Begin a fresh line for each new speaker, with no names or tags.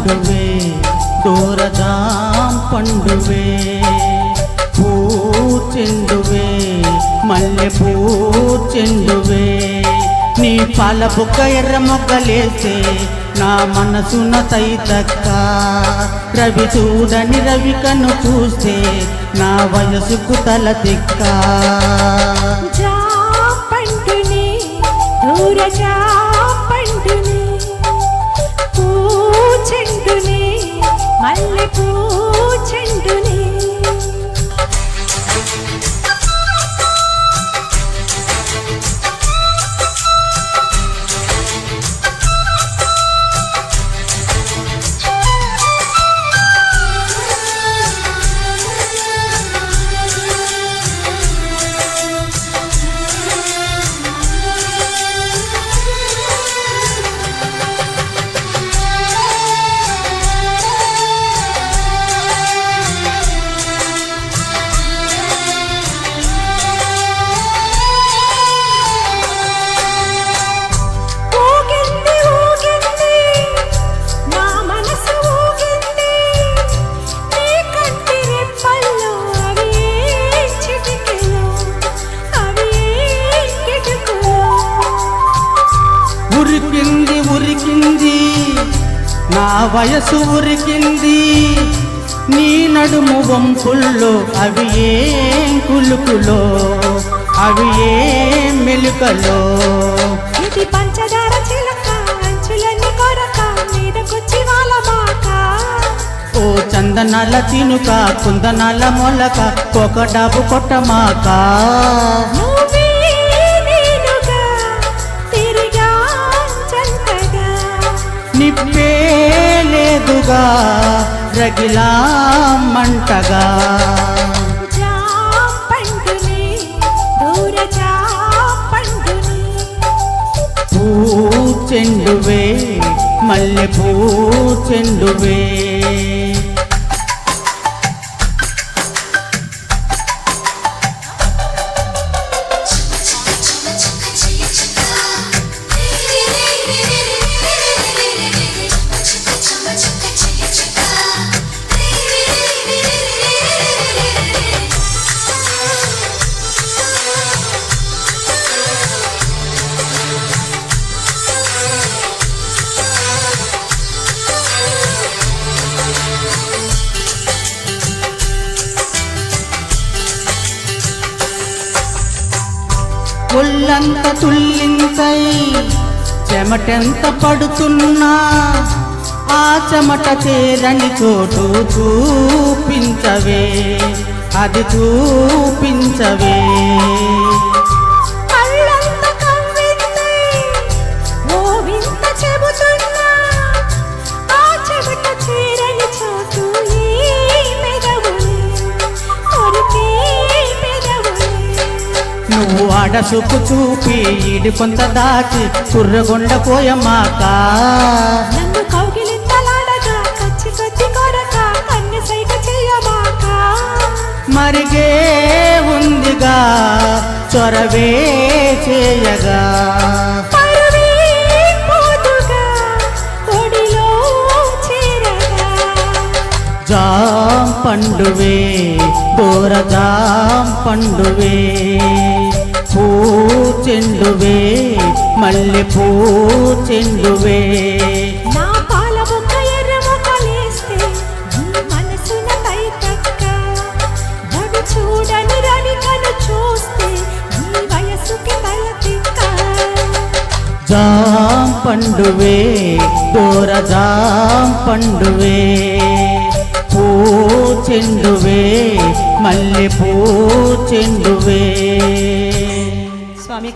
పండువే దూరజాం పండువే పూచెండువే మల్లె పూచెండువే నీ పాల బుక్క ఎర్ర మొగ్గలేసే నా మనసున తైతక్క రవి చూడని రవి కన్ను చూస్తే నా వయసుకు తల తిక్క
పండునే దూరజా పండునే పూచెండునే మల్లె పూచెండునే
ఉరికింది ఉరికింది నా వయసు ఉరికింది నీ నడుము వంపుల్లో అవి ఏం కులుకులో అవి ఏం మెలుకలో
ఇది పంచదార చిలక అంచులన్నీ కొరక మీదకొచ్చి వాళ్ళమాక
ఓ చందనాల చినుక కుందనాల మొలక ఒక డబ్బు కొట్టమాక నిప్పే లేదుగా రగిలా మంటగా పూచెండువే మల్లె పూచెండువే ఒళ్ళంత తుల్లించై చెమటెంత పడుతున్నా ఆ చెమట చేరని చోటు చూపించవే అది చూపించవే నువ్వు ఆడసుకు చూపి ఈడి కొంత దాచి కుర్రగొండ పోయమాక
నన్ను కౌగిలింతలాడగా కచ్చి కచ్చి కొరక కన్ను సైగ చేయమాక
మరిగే ఉందిగా చొరవే చేయగా జాం పండువే దూరజాం పండువే పూచెండువే మల్లె పూచెండువే
నా పాల బుక్క ఎర్ర మొగ్గలేస్తే నీ మనసున తైతక్క రవి చూడని రవి కన్ను చూస్తే నీ వయసుకి తల తిక్క
జాం పండువే దూరజాం పండువే పూచెండువే మల్లె పూచెండువే
స్వామి